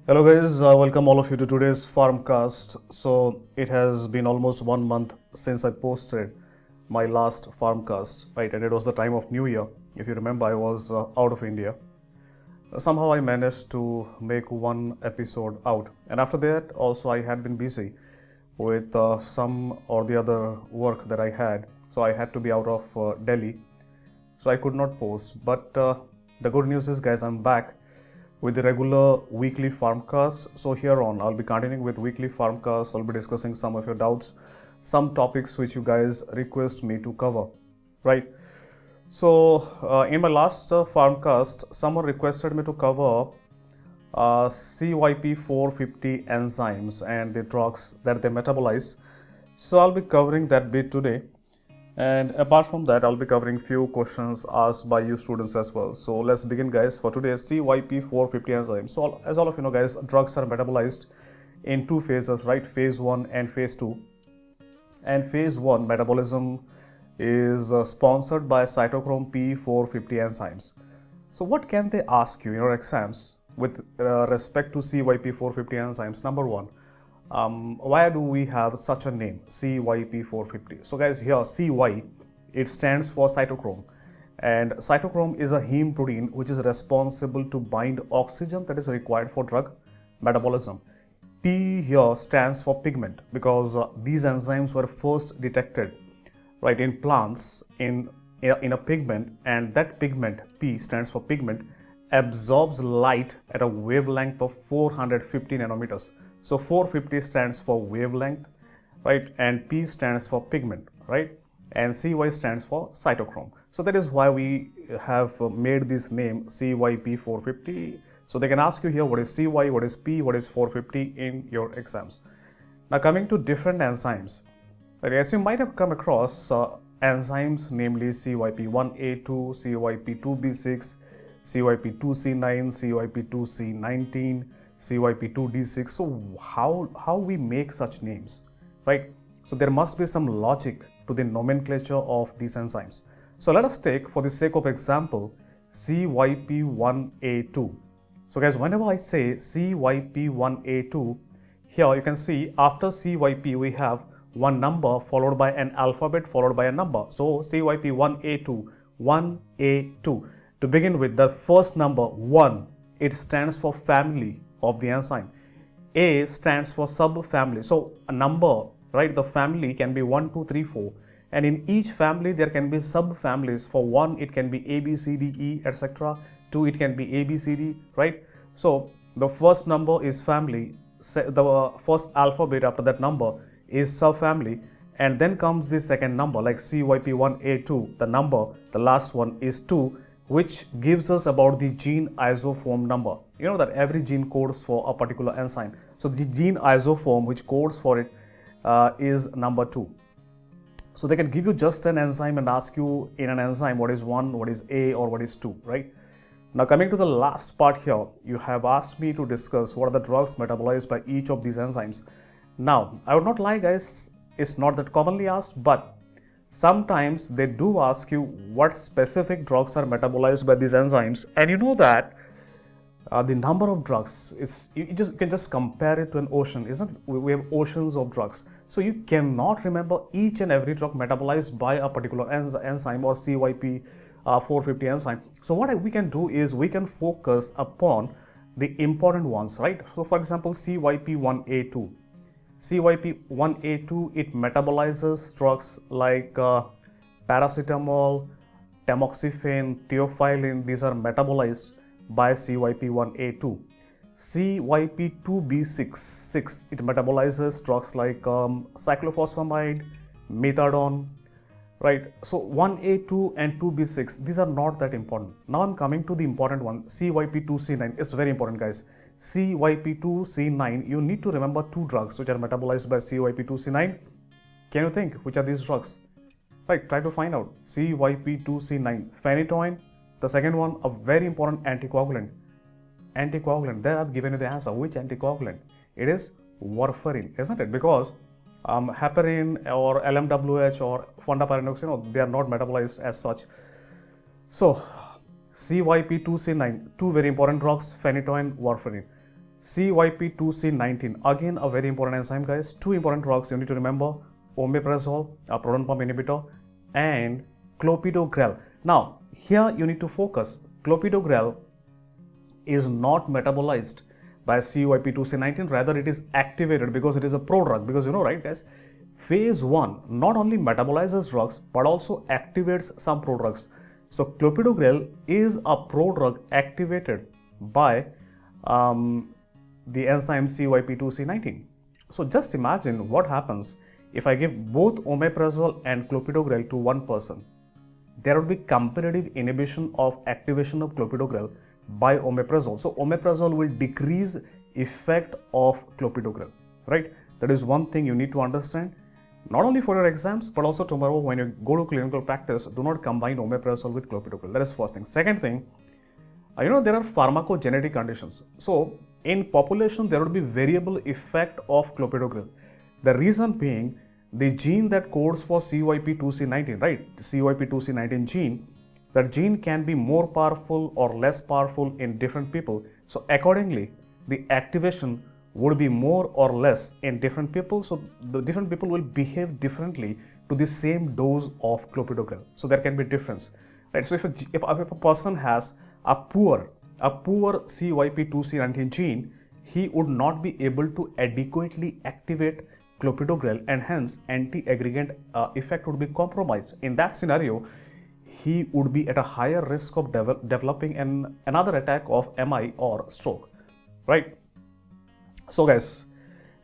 Hello guys, welcome all of you to today's Farmcast. So it has been almost 1 month since I posted my last Farmcast, right? And it was the time of New Year. If you remember, I was out of India. Somehow I managed to make one episode out, and after that also I had been busy with some or the other work that I had. So I had to be out of Delhi, so I could not post. But the good news is, guys, I'm back with the regular weekly farmcasts. So here on, I'll be continuing with weekly farmcasts. I'll be discussing some of your doubts, some topics which you guys request me to cover, right? So in my last farmcast, someone requested me to cover CYP450 enzymes and the drugs that they metabolize. So I'll be covering that bit today. And apart from that, I'll be covering few questions asked by you students as well. So let's begin, guys, for today's CYP450 enzyme. So as all of you know, guys, drugs are metabolized in two phases, right? Phase 1 and phase 2. And phase 1 metabolism is sponsored by cytochrome P450 enzymes. So what can they ask you in your exams with respect to CYP450 enzymes? Number one, why do we have such a name, CYP450? So guys, here CY, it stands for cytochrome, and cytochrome is a heme protein which is responsible to bind oxygen that is required for drug metabolism. P here stands for pigment, because these enzymes were first detected right in plants in a pigment, and that pigment, P stands for pigment, absorbs light at a wavelength of 450 nanometers. So 450 stands for wavelength, right? And P stands for pigment, right? And CY stands for cytochrome. So that is why we have made this name CYP450. So they can ask you here, what is CY, what is P, what is 450 in your exams. Now coming to different enzymes, right? As you might have come across enzymes, namely CYP1A2, CYP2B6, CYP2C9, CYP2C19, CYP2D6. So how we make such names, right? So there must be some logic to the nomenclature of these enzymes. So let us take, for the sake of example, CYP1A2. So guys, whenever I say CYP1A2, here you can see after CYP we have one number followed by an alphabet followed by a number. So CYP1A2, 1A2. To begin with, the first number 1, it stands for family of the enzyme. A stands for subfamily. So a number, right, the family can be 1, 2, 3, 4, and in each family there can be subfamilies. For 1 it can be A, B, C, D, E, etc. 2 it can be A, B, C, D, right? So the first number is family, the first alphabet after that number is subfamily, and then comes the second number like CYP1A2, the number, the last one is 2, which gives us about the gene isoform number. You know that every gene codes for a particular enzyme. So the gene isoform which codes for it is number 2. So they can give you just an enzyme and ask you in an enzyme what is 1, what is A, or what is 2, right? Now coming to the last part here, you have asked me to discuss what are the drugs metabolized by each of these enzymes. Now, I would not lie, guys, it's not that commonly asked, but sometimes they do ask you what specific drugs are metabolized by these enzymes, and you know that the number of drugs is, you can just compare it to an ocean, isn't it? We have oceans of drugs, so you cannot remember each and every drug metabolized by a particular enzyme or CYP450 enzyme. So what we can do is we can focus upon the important ones, right? So for example, CYP1A2. CYP1A2, it metabolizes drugs like paracetamol, tamoxifen, theophylline. These are metabolized by CYP1A2. CYP2B6, it metabolizes drugs like cyclophosphamide, methadone, right? So 1A2 and 2B6, these are not that important. Now I'm coming to the important one, CYP2C9. It's very important, guys. CYP2C9, you need to remember two drugs which are metabolized by CYP2C9. Can you think which are these drugs? Right, try to find out. CYP2C9, phenytoin. The second one, a very important anticoagulant. Anticoagulant, there I've given you the answer. Which anticoagulant? It is warfarin, isn't it? Because heparin or LMWH or fondaparinux, they are not metabolized as such. So CYP2C9, two very important drugs, phenytoin, warfarin. CYP2C19, again a very important enzyme, guys. Two important drugs you need to remember: omeprazole, a proton pump inhibitor, and clopidogrel. Now, here you need to focus. Clopidogrel is not metabolized by CYP2C19, rather it is activated because it is a prodrug. Because you know, right, guys, phase 1 not only metabolizes drugs but also activates some prodrugs. So clopidogrel is a prodrug activated by the enzyme CYP2C19. So just imagine what happens if I give both omeprazole and clopidogrel to one person. There would be competitive inhibition of activation of clopidogrel by omeprazole. So omeprazole will decrease effect of clopidogrel, right? That is one thing you need to understand. Not only for your exams, but also tomorrow when you go to clinical practice, do not combine omeprazole with clopidogrel. That is first thing. Second thing, there are pharmacogenetic conditions. So in population, there would be variable effect of clopidogrel. The reason being, the gene that codes for CYP2C19, right? CYP2C19 gene, that gene can be more powerful or less powerful in different people. So accordingly, the activation would be more or less in different people. So the different people will behave differently to the same dose of clopidogrel. So there can be difference, right? So if a person has a poor CYP2C19 gene, he would not be able to adequately activate clopidogrel, and hence anti-aggregant effect would be compromised. In that scenario, he would be at a higher risk of developing another attack of MI or stroke, right? So guys,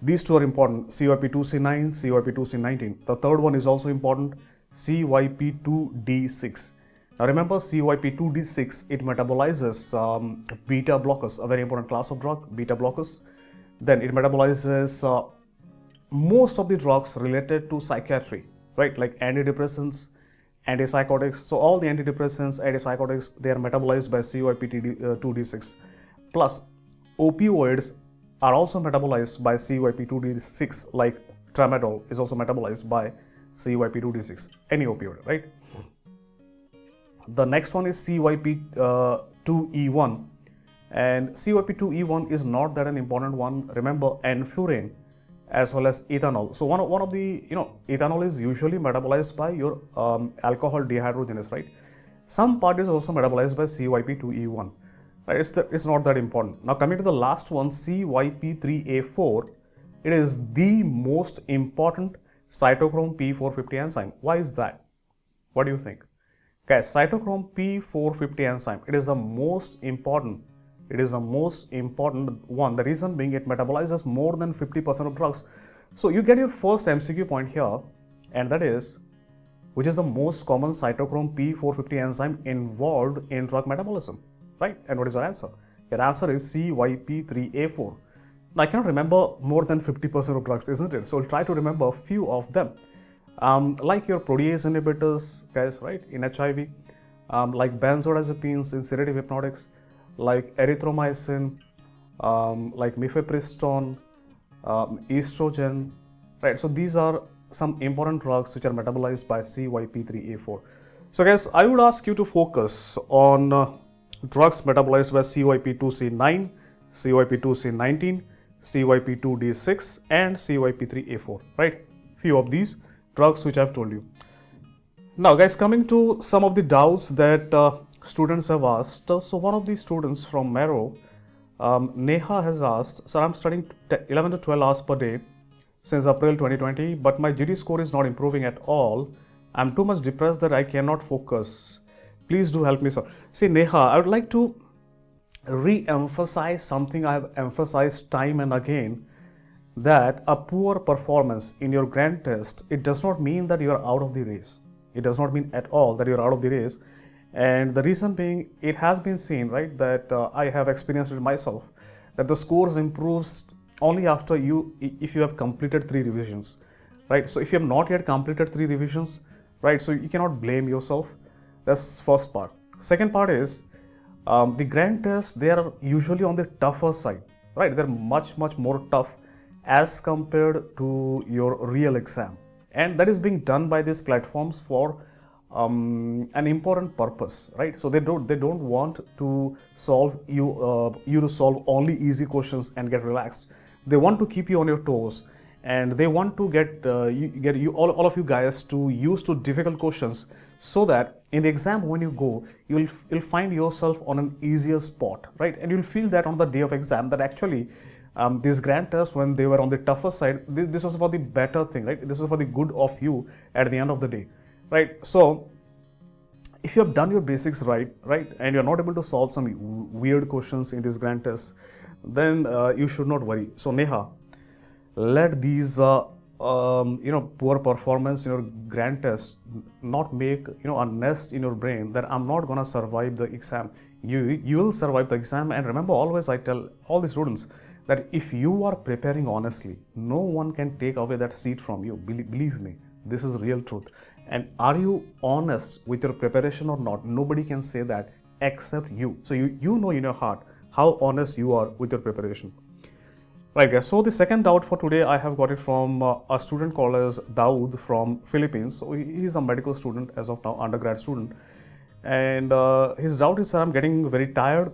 these two are important: CYP2C9, CYP2C19. The third one is also important: CYP2D6. Now remember, CYP2D6, it metabolizes beta blockers, a very important class of drug, beta blockers. Then it metabolizes most of the drugs related to psychiatry, right? Like antidepressants, antipsychotics. So all the antidepressants, antipsychotics, they are metabolized by CYP2D6. Plus, opioids are also metabolized by CYP2D6, like tramadol is also metabolized by CYP2D6, any opioid, right? The next one is CYP2E1, and CYP2E1 is not that an important one. Remember, enflurane as well as ethanol. So one of the, ethanol is usually metabolized by your alcohol dehydrogenase, right? Some part is also metabolized by CYP2E1, right? It's not that important. Now coming to the last one, CYP3A4, it is the most important cytochrome P450 enzyme. Why is that? What do you think? Guys, cytochrome P450 enzyme, it is the most important. It is the most important one. The reason being, it metabolizes more than 50% of drugs. So you get your first MCQ point here, and that is, which is the most common cytochrome P450 enzyme involved in drug metabolism, right? And what is your answer? Your answer is CYP3A4. Now I cannot remember more than 50% of drugs, isn't it? So I'll try to remember a few of them. Like your protease inhibitors, guys, right, in HIV, like benzodiazepines in sedative hypnotics, like erythromycin, like mifepristone, estrogen, right? So these are some important drugs which are metabolized by CYP3A4. So guys, I would ask you to focus on drugs metabolized by CYP2C9, CYP2C19, CYP2D6 and CYP3A4, right? Few of these drugs which I've told you. Now guys, coming to some of the doubts that students have asked. So one of the students from Mero, Neha, has asked, sir, I'm studying 11 to 12 hours per day since April 2020, but my GD score is not improving at all. I'm too much depressed that I cannot focus. Please do help me, sir. See, Neha, I would like to re-emphasize something I have emphasized time and again, that a poor performance in your grand test, it does not mean that you are out of the race. It does not mean at all that you are out of the race. And the reason being, it has been seen, right, that I have experienced it myself, that the scores improves only after if you have completed 3 revisions, right? So if you have not yet completed 3 revisions, right, so you cannot blame yourself. That's first part. Second part is, the grand tests, they are usually on the tougher side, right? They're much more tough as compared to your real exam, and that is being done by these platforms for an important purpose, right? So they don't want to solve you to solve only easy questions and get relaxed. They want to keep you on your toes, and they want to get you all of you guys to used to difficult questions, so that in the exam when you go, you'll find yourself on an easier spot, right? And you'll feel that on the day of exam that actually these grand tests, when they were on the tougher side, this was for the better thing, right? This was for the good of you at the end of the day, right? So if you have done your basics right, and you're not able to solve some weird questions in these grand tests, then you should not worry. So Neha, let these poor performance in your grand test not make a nest in your brain that I'm not gonna survive the exam. You will survive the exam. And remember, always I tell all the students that if you are preparing honestly, no one can take away that seat from you. Believe me, this is real truth. And are you honest with your preparation or not? Nobody can say that except you. So you know in your heart how honest you are with your preparation. Right guys, so the second doubt for today I have got it from a student called as Daoud from Philippines. So he's a medical student as of now, undergrad student. And his doubt is that I'm getting very tired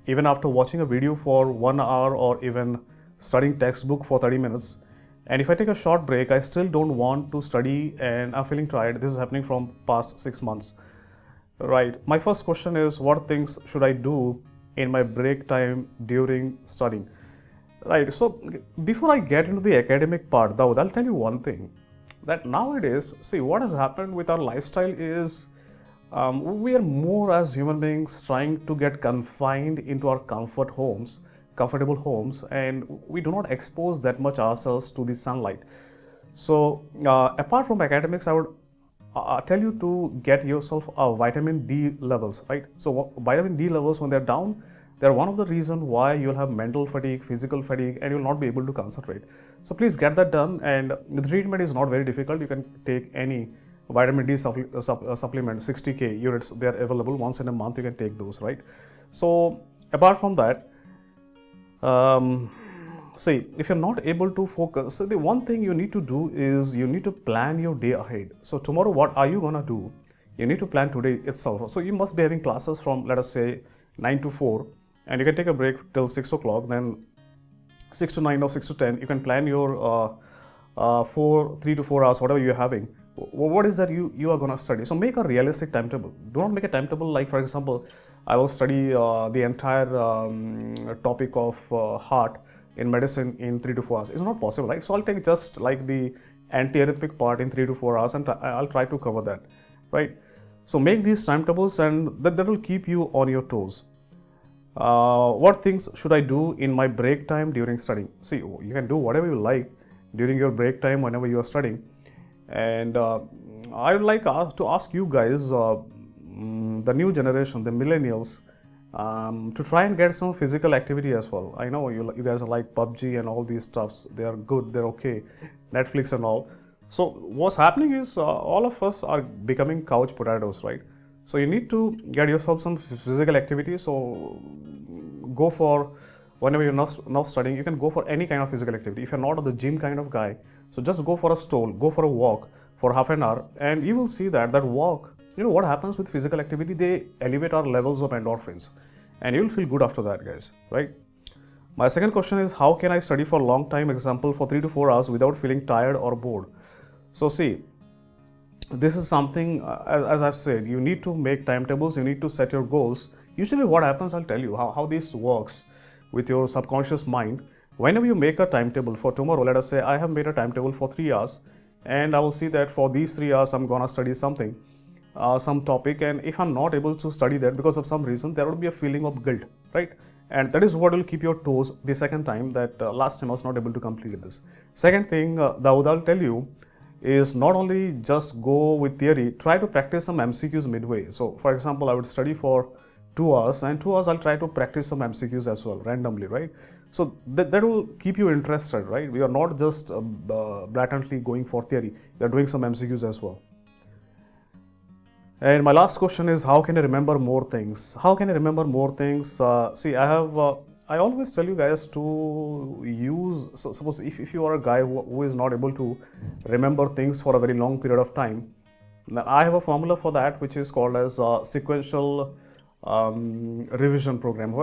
even after watching a video for 1 hour or even studying textbook for 30 minutes. And if I take a short break, I still don't want to study and I'm feeling tired. This is happening from past 6 months. Right. My first question is, what things should I do in my break time during studying? Right. So before I get into the academic part, Dawood, I'll tell you one thing, that nowadays, see, what has happened with our lifestyle is we are more as human beings trying to get confined into our comfortable homes, and we do not expose that much ourselves to the sunlight. So apart from academics, I would tell you to get yourself vitamin D levels, right? So vitamin D levels, when they're down, they're one of the reasons why you'll have mental fatigue, physical fatigue, and you'll not be able to concentrate. So please get that done. And the treatment is not very difficult. You can take any vitamin D supplement, 60k units, they are available once in a month. You can take those, right? So apart from that, see, if you're not able to focus, so the one thing you need to do is you need to plan your day ahead. So tomorrow, what are you gonna do? You need to plan today itself. So you must be having classes from, let us say, 9 to 4, and you can take a break till 6 o'clock. Then 6 to 9 or 6 to 10, you can plan your 3 to 4 hours, whatever you're having. What is that you are gonna study? So make a realistic timetable. Do not make a timetable like, for example, I will study the entire topic of heart in medicine in 3 to 4 hours. It's not possible, right? So I'll take just like the anti-arrhythmic part in 3 to 4 hours, and I'll try to cover that, right? So make these timetables, and that will keep you on your toes. What things should I do in my break time during studying? See, you can do whatever you like during your break time whenever you are studying. And I would like to ask you guys, the new generation, the millennials, to try and get some physical activity as well. I know you guys are like PUBG and all these stuffs. They are good, they're okay, Netflix and all. So what's happening is all of us are becoming couch potatoes, right? So you need to get yourself some physical activity. So go for, whenever you're not studying, you can go for any kind of physical activity. If you're not the gym kind of guy, so just go for a stroll, go for a walk for half an hour, and you will see that walk, what happens with physical activity, they elevate our levels of endorphins, and you'll feel good after that, guys, right? My second question is, how can I study for a long time, example for 3 to 4 hours, without feeling tired or bored? So see, this is something, as I've said, you need to make timetables, you need to set your goals. Usually what happens, I'll tell you how this works with your subconscious mind. Whenever you make a timetable for tomorrow, let us say I have made a timetable for 3 hours, and I will see that for these 3 hours I'm gonna study something, some topic, and if I'm not able to study that because of some reason, there will be a feeling of guilt, right? And that is what will keep your toes the second time, that last time I was not able to complete this. Second thing, Dawood, I'll tell you, is not only just go with theory, try to practice some MCQs midway. So for example, I would study for 2 hours, and 2 hours I'll try to practice some MCQs as well, randomly, right? So that will keep you interested, right? We are not just blatantly going for theory, we are doing some MCQs as well. And my last question is, how can I remember more things? How can I remember more things? See, I always tell you guys to use, so suppose if you are a guy who is not able to remember things for a very long period of time, Now, I have a formula for that which is called as sequential revision program,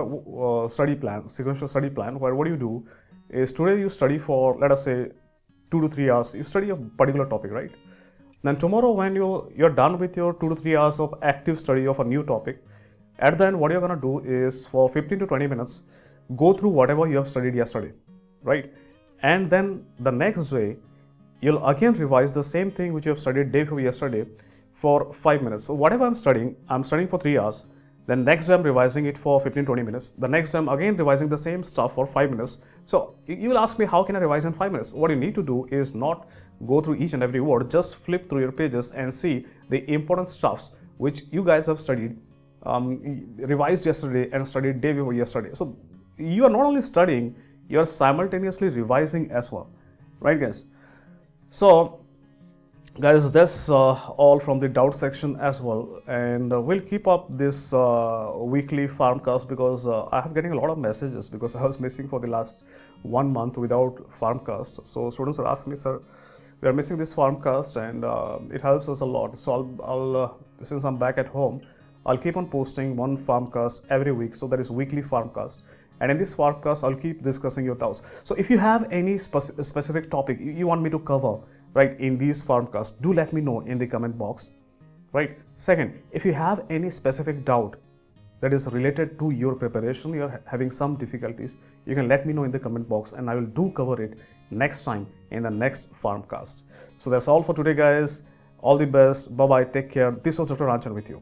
study plan, sequential study plan, where what you do is today you study for, let us say, 2 to 3 hours. You study a particular topic, right? Then tomorrow when you're done with your 2 to 3 hours of active study of a new topic, at the end what you're going to do is for 15 to 20 minutes, go through whatever you have studied yesterday, right? And then the next day, you'll again revise the same thing which you have studied day before yesterday for 5 minutes. So whatever I'm studying for 3 hours. Then next day I'm revising it for 15-20 minutes. The next day I'm again revising the same stuff for 5 minutes. So you will ask me, how can I revise in 5 minutes? What you need to do is not go through each and every word, just flip through your pages and see the important stuffs which you guys have studied, revised yesterday and studied day before yesterday. So you are not only studying, you are simultaneously revising as well, right guys? So guys, that's all from the doubt section as well, and we'll keep up this weekly farmcast because I have getting a lot of messages because I was missing for the last 1 month without farmcast. So students are asking me, sir, we are missing this farmcast, and it helps us a lot. So I'll since I'm back at home, I'll keep on posting one farmcast every week. So that is weekly farmcast. And in this farmcast, I'll keep discussing your doubts. So if you have any specific topic you want me to cover, right, in these farmcasts, do let me know in the comment box, right? Second, if you have any specific doubt that is related to your preparation, you're having some difficulties, you can let me know in the comment box and I will do cover it next time in the next farmcast. So that's all for today, guys. All the best. Bye-bye. Take care. This was Dr. Ranchan with you.